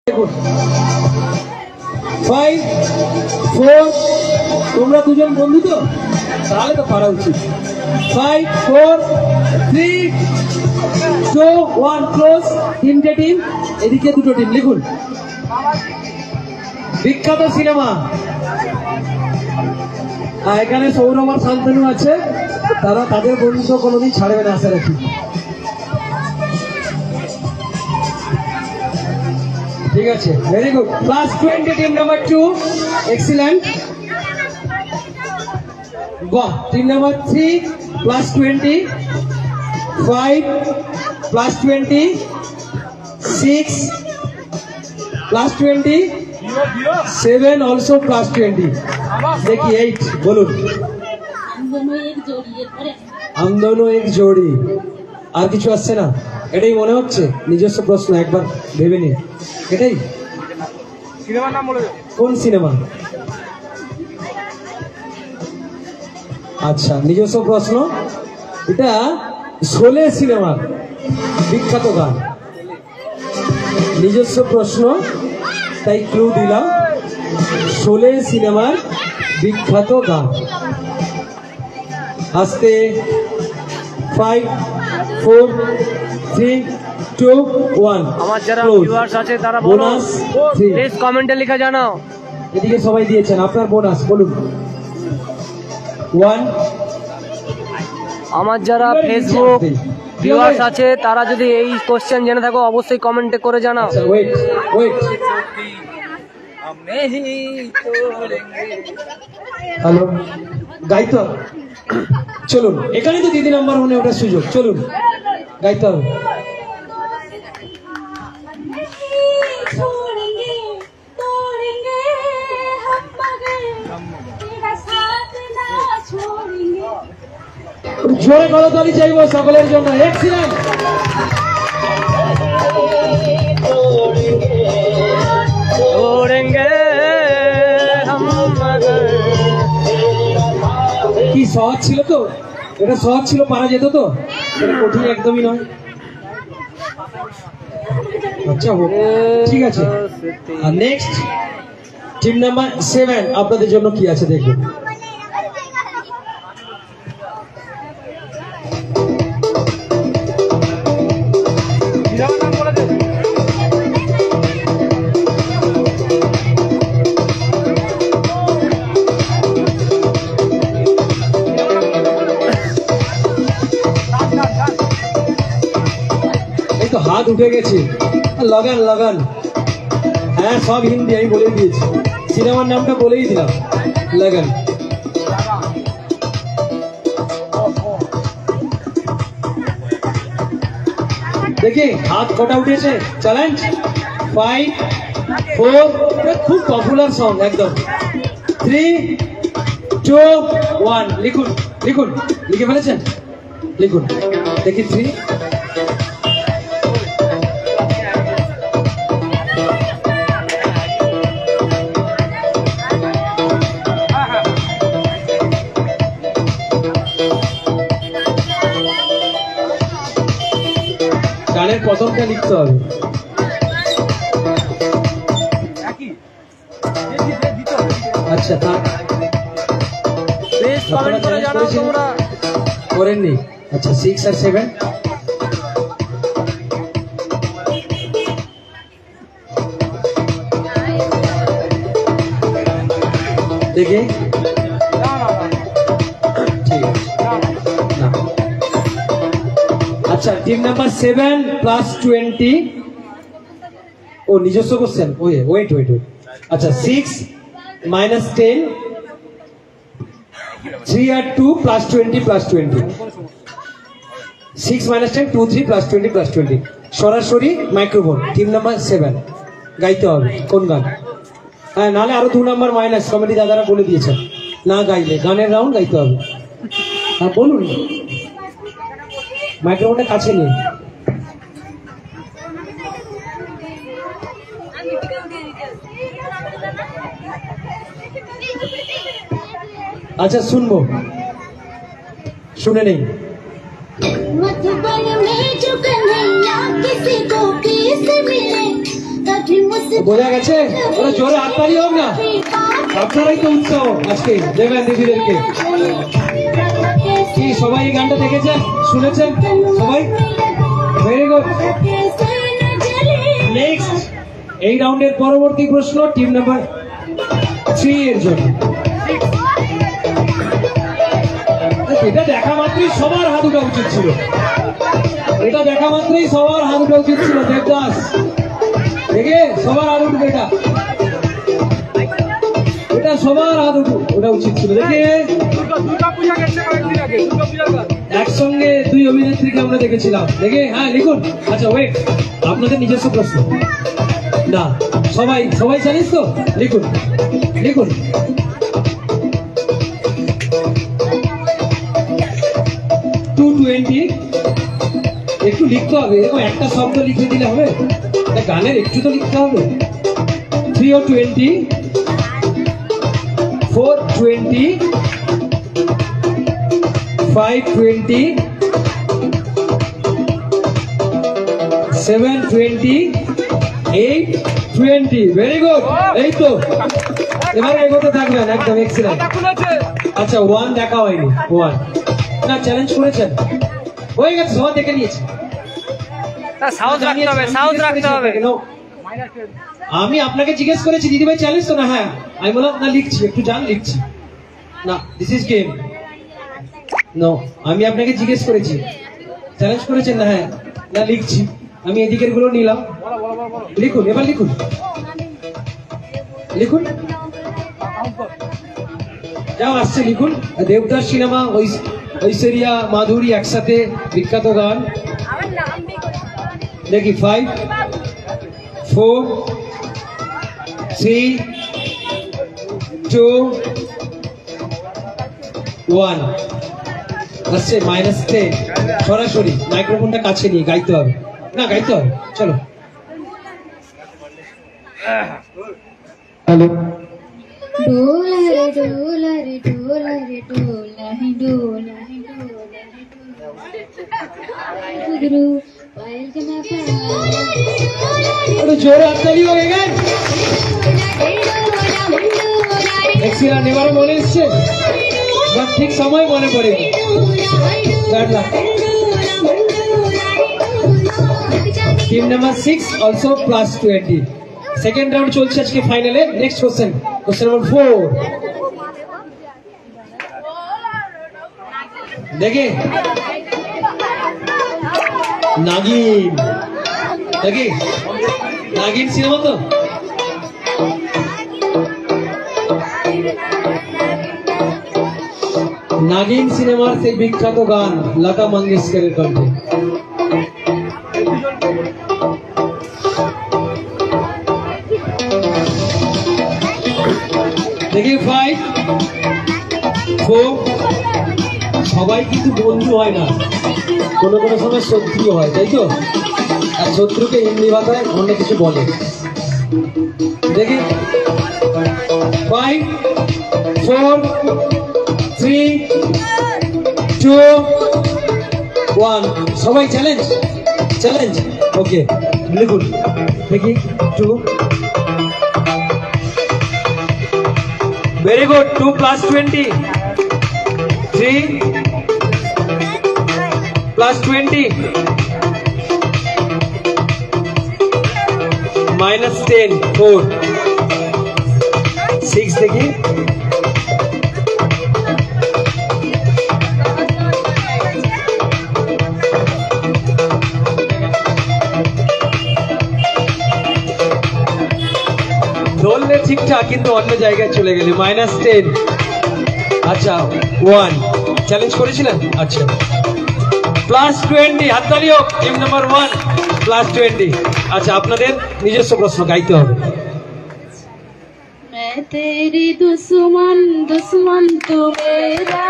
5 4 তোমরা দুজন বন্ধু তো তাহলে তো পারা উচিত 5 4 3 2 1 ক্লোজ তিনটে টিম এদিকে দুটো টিম লিখুন বিখ্যাত সিনেমা এখানে সৌরভ আর শান্তনু আছে তারা তাদের বন্ধুত্ব কোনোদিন ছাড়বে না আশা রাখি ঠিক আছে very good class 20 team number 2 excellent বাহ team number 3 plus 20 5 plus 20 6 plus 20 7 also plus 20 দেখি 8 বলুন আমদনো এক জোড়ি আর কিছু আসছে না এটাই মনে হচ্ছে নিজস্ব প্রশ্ন একবার ভেবে নিন এটাই সিনেমার নাম বলে কোন সিনেমা আচ্ছা নিজস্ব প্রশ্ন এটা শোলে সিনেমার বিখ্যাত গান নিজস্ব প্রশ্ন তাই ক্লু দিলাম শোলে সিনেমার বিখ্যাত গান আস্তে 5 4 3 2 1 আমার যারা ভিউয়ার্স আছে তারা বোনাস প্লিজ কমেন্টে লিখে জানাও এদিকে সবাই দিয়েছেন আপনার বোনাস বলুন 1 আমার যারা ফেসবুক ভিউয়ার্স আছে তারা যদি এই কোশ্চেন জেনে থাকো অবশ্যই কমেন্টে করে জানাও ওয়েট ওয়েট হ্যালো গাইতো চলুন এখানে তো দিদি নাম্বার হনে ওটার সুযোগ চলুন গাইতে হবে জোরে করতালি চাইবো সকলের জন্য এক্সিলেন্ট কি সহজ ছিল তো এটা সহজ ছিল পারা যেত তো এটা কঠিন একদমই নয় আচ্ছা ঠিক আছে আর নেক্সট টিম নাম্বার 7 আপনাদের জন্য কি আছে দেখুন হাত উঠে গেছে লাগান লাগান হ্যাঁ সব হিন্দি আমি বলে দিয়েছি সিনেমার নামটা বলেই দিলাম লাগান দেখি হাত কটা উঠেছে চ্যালেঞ্জ 5 4 খুব পপুলার সং একদম 3 2 1 লিখুন লিখুন লিখে ফেলেছেন লিখুন দেখি 3 গানের প্রথমটা লিখতে হবে আচ্ছা করেননি আচ্ছা 6 আর 7 দেখে ঠিক আছে আচ্ছা টিম নাম্বার 7 প্লাস 20 ও নিজস্ব কোশ্চেন ওয়েট আচ্ছা 6 মাইনাস 10 3 আর 2 plus 20 plus 20 6 minus 10 2 3 plus 20 plus 20 সরাসরি মাইক্রোফোন টিম নাম্বার 7 গাইতে হবে কোন গান হ্যাঁ নাহলে আরো 2 নাম্বার মাইনাস কমেডি দাদারা বলে দিয়েছেন না গাইলে গানের রাউন্ড গাইতে হবে হ্যাঁ বলুন মাইক্রোফোনটা কাছে নিয়ে अच्छा सुन वो सुने नहीं। मधुबन में जो कन्हैया किसी को किस मिले বোঝা গেছে? ওরা জোরে হাততালি হোক না, আপনারাই তো উৎসাহ আজকে দেবেন দিদিদেরকে। কি সবাই এই গানটা দেখেছেন, শুনেছেন সবাই? Very good. নেক্সট এই রাউন্ডের পরবর্তী প্রশ্ন টিম নাম্বার 3 এর জন্য। এটা দেখা মাত্রই সবার হাত উঠা উচিত ছিল, এটা দেখা মাত্রই সবার হাত উঠা উচিত ছিল। দেবদাস দেখে সবার হাত উঠবে, এটা সবার হাত ওঠা উচিত ছিল। দেখে একসঙ্গে 2 অভিনেত্রীকে আমরা দেখেছিলাম। দেখে হ্যাঁ লিখুন। আচ্ছা ওয়েট, আপনাদের নিজস্ব প্রশ্ন না, সবাই সবাই জানিস তো? লিখুন লিখুন। 220 একটু লিখতে হবে, এরকম একটা শব্দ লিখে দিলে হবে? গানের একটু তো লিখতে হবে। 320 420 520 720 820। Very good. এই তো এবারে এগোতে থাকবেন, একদম এক্সিলেন্ট। আচ্ছা 1 দেখা হয়নি, 1 না চ্যালেঞ্জ করেছেন, হয়ে গেছে, সবাই দেখে নিয়েছে। সাউন্ড রাখতে হবে, সাউন্ড রাখতে হবে। আমি আপনাকে জিজ্ঞেস করেছি দিদিভাই চ্যালেঞ্জ তো না? হ্যাঁ আমি বললাম না লিখছি, একটু জান লিখছি না, দিস ইজ গেম। নো, আমি আপনাকে জিজ্ঞেস করেছি চ্যালেঞ্জ করেছেন না? হ্যাঁ না লিখছি, আমি এদিকের গুলো নিলাম। লিখুন এবার, লিখুন লিখুন, যাও আসছে লিখুন। দেবদাস সিনেমা, ঐশ্বরিয়া মাধুরী একসাথে বিখ্যাত গান। দেখি 5 4 3 2 1 আসছে -10। সরাসরি মাইক্রোফোনটা কাছে নিয়ে গাইতে হবে না, গাইতে হবে। চলো হ্যালো। डोला रे डोला रे डोला रे डोला है डोला है डोला है गुरु पायल के मैं একটু জোরে হাততালি হয়ে গেল। এক্সিলেন্ট। এবারে মনে এসছে, বাট ঠিক সময় মনে পড়ে। Team number 6 also +20। Second round চলছে আজকে ফাইনালে। Next question, question number 4। দেখে নাগিন, দেখে নাগিন সিনেমা তো? নাগিন সিনেমার সেই বিখ্যাত গান লতা মঙ্গেশকরের কণ্ঠে। দেখি 5 4। সবাই কিন্তু বন্ধু হয় না, কোনো কোনো সময় শত্রু হয়, তাই তো? আর শত্রুকে হিন্দি ভাষায় অন্য কিছু বলে। দেখি 5 4 3 2 1। সবাই চ্যালেঞ্জ চ্যালেঞ্জ। ওকে লিখুন। দেখি 2। Very good. 2 +20 3 +20 -10 4 6। দেখি ধরলে ঠিকঠাক, কিন্তু অন্য জায়গায় চলে গেলে। -10। আচ্ছা 1 চ্যালেঞ্জ করেছিলেন। আচ্ছা +20 হাততালি হোক। Team number 1 +20। আচ্ছা আপনাদের নিজস্ব প্রশ্ন গাইতে হবে। मैं तेरी दुश्मन दुश्मन तू मेरा,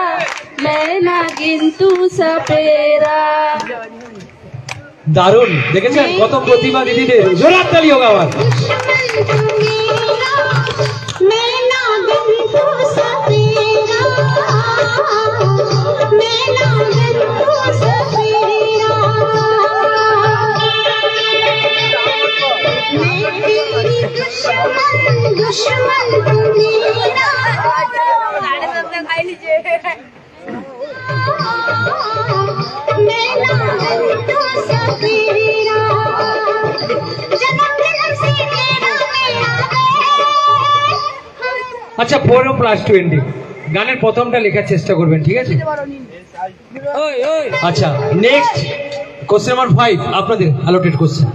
मैं नागिन तू सपेरा। দারুণ। দেখেছেন কত প্রতিভা দিদিদের? জোরে হাততালি হোক আবার। मैं नागिन तू सपेरा, मैं नागिन तू सपेरा। मैं तेरी আচ্ছা 4 + 20 গানের প্রথমটা লেখার চেষ্টা করবেন, ঠিক আছে? আচ্ছা নেক্সট কোশ্চেন নাম্বার 5 আপনাদের অ্যালোটেড কোশ্চেন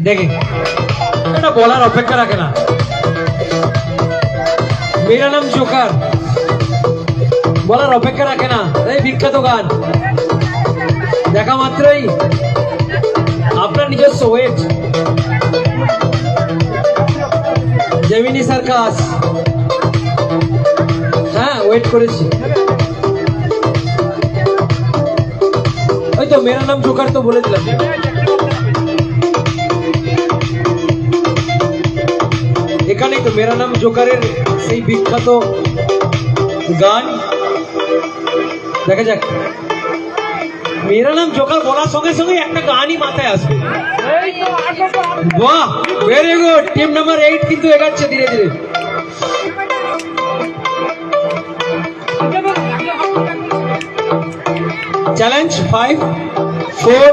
দেখেন, এটা বলার অপেক্ষা রাখে না। মেরা নাম জোকার বলার অপেক্ষা রাখে না, এই বিখ্যাত গান দেখা মাত্রই আপনার নিজস্ব ওয়েট। জেমিনি সার্কাস, হ্যাঁ ওয়েট করেছি। ওই তো মেরা নাম জোকার তো বলে দিলাম। এখানে তো মেরা নাম জোকারের সেই বিখ্যাত গান দেখা যাক। মেরা নাম জোকার বলার সঙ্গে সঙ্গে একটা গানই মাথায় আসবে। বাহ, ভেরি গুড। টিম নাম্বার 8 কিন্তু এগাচ্ছে ধীরে ধীরে। চ্যালেঞ্জ 5 4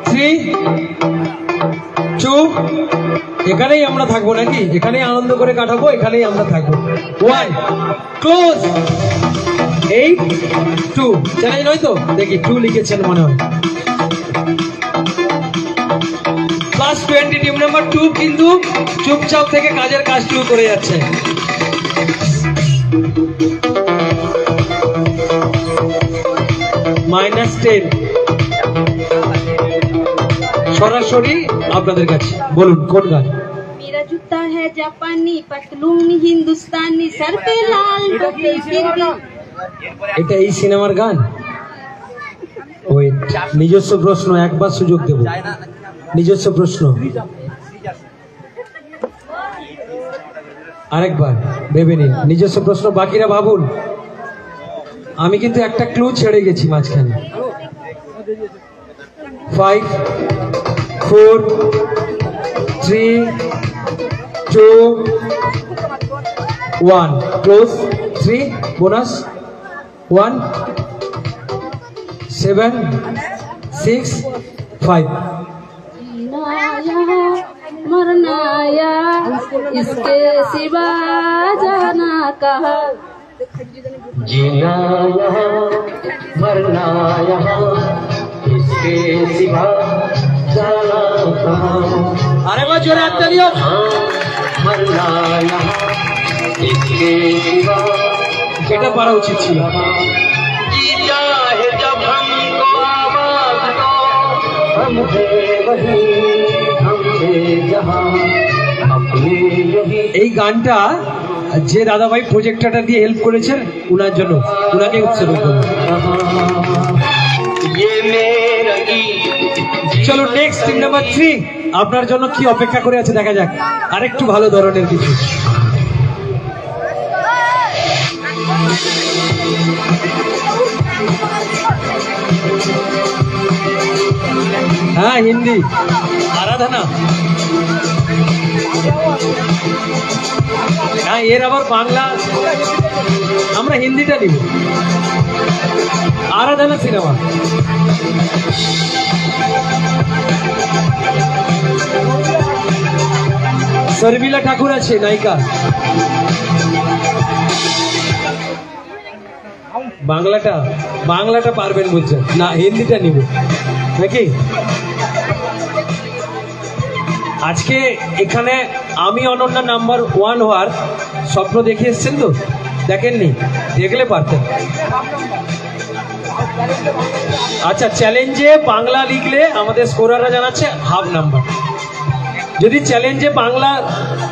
3 2 এখানেই আমরা থাকবো নাকি? এখানেই আনন্দ করে কাটাবো, এখানেই আমরা থাকবো। 1 ক্লোজ। 8 2 চ্যালেঞ্জ নয় তো? দেখি 2 লিখেছেন মনে হয়। +20 টিম নাম্বার 2 কিন্তু চুপচাপ থেকে কাজের কাজ শুরু করে যাচ্ছে। -10 সরাসরি আপনাদের কাছে বলুন কোন গান? मेरा जूता है जापानी, पतलून हिंदुस्तानी, सर पे लाल टोपी फिर भी। এটা এই সিনেমার গান? ওয়েট, নিজস্ব প্রশ্ন, একবার সুযোগ দেব। নিজস্ব প্রশ্ন আরেকবার ভেবে নিন। নিজস্ব প্রশ্ন, বাকিরা ভাবুন। আমি কিন্তু একটা ক্লু ছেড়ে গেছি মাঝখানে। 5 4 3 2 1 ক্লোজ। 3 বোনাস 1 7 6 5 मरना या इसके सिवा जाना कहाँ। जीना यहाँ मरना यहाँ इसके सिवा जाना कहाँ। अरे वो जोरे हाथ तालियों। मरना यहाँ इसके सिवा এটা পারা উচিত ছিল। এই গানটা যে দাদাভাই প্রজেক্টরটা দিয়ে হেল্প করেছেন উনার জন্য, উনাকে উৎসর্গ করব। চলো নেক্সট টিম নাম্বার 3 আপনার জন্য কি অপেক্ষা করে আছে দেখা যাক। আরেকটু ভালো ধরনের কিছু। হ্যাঁ হিন্দি আরাধনা। হ্যাঁ এর আবার বাংলা, আমরা হিন্দিটা নিব। আরাধনা সিনেমা। শর্মিলা ঠাকুর আছে নায়িকা। বাংলাটা পারবেন বুঝছেন না, হিন্দিটা নিব নাকি? আজকে এখানে আমি অনন্যা নাম্বার 1 হওয়ার স্বপ্ন দেখে এসছেন তো? দেখেননি? দেখলে পারতেন। আচ্ছা চ্যালেঞ্জে বাংলা লিখলে আমাদের স্কোরাররা জানাচ্ছে হাফ নাম্বার। যদি চ্যালেঞ্জে বাংলা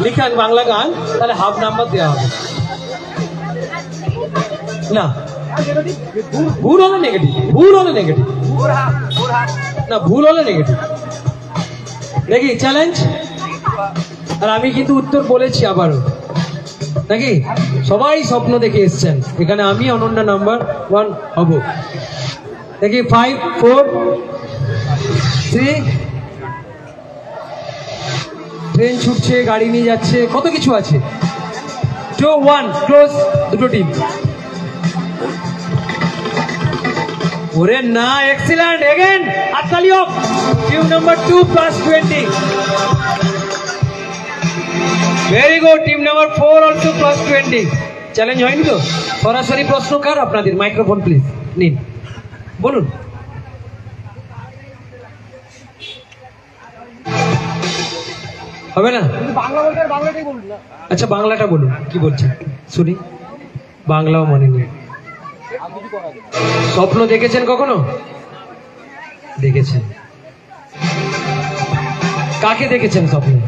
লিখান, বাংলা গান, তাহলে হাফ নাম্বার দেওয়া হবে না। ভুল হলে নেগেটিভ, ভুল হলে নেগেটিভ না, ভুল হলে নেগেটিভ। দেখি চ্যালেঞ্জ। আর আমি কিন্তু উত্তর বলেছি আবারও নাকি? সবাই স্বপ্ন দেখে এসছেন এখানে আমি অনন্যা নাম্বার 1 হব। দেখি 5 4 3 ট্রেন ছুটছে, গাড়ি নিয়ে যাচ্ছে, কত কিছু আছে। 2 1 ক্লোজ। দুটো টিম। ওরে না, এক্সিলেন্ট। এগেন হাততালি of team number 2 +20। Very good, team number 4 also plus 20। Challenge হয়নি তো? সরাসরি প্রশ্ন কার? আপনাদের। মাইক্রোফোন প্লিজ নিন, বলুন। হবে না? আচ্ছা বাংলাটা বলুন, কি বলছেন শুনি। বাংলাও মনে নেই। স্বপ্ন দেখেছেন কখনো? দেখেছেন। কাকে দেখেছেন স্বপ্নে?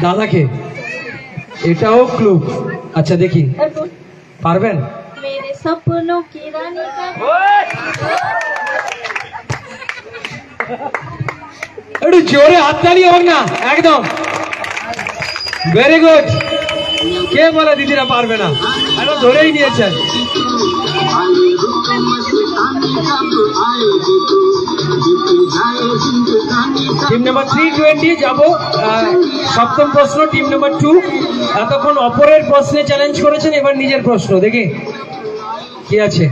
দাদাকে? এটাও ক্লু। আচ্ছা দেখি, পারবেন? मेरे सपनों की रानी का একটু জোরে হাততালি হোক না, একদম। Very good. কে বলে দিদিরা পারবে না? একদম ধরেই নিয়েছেন। টিম নাম্বার 320 যাবো। সপ্তম প্রশ্ন টিম নাম্বার 2। এতক্ষণ অপরের প্রশ্নে চ্যালেঞ্জ করেছেন, এবার নিজের প্রশ্ন দেখি কি আছে।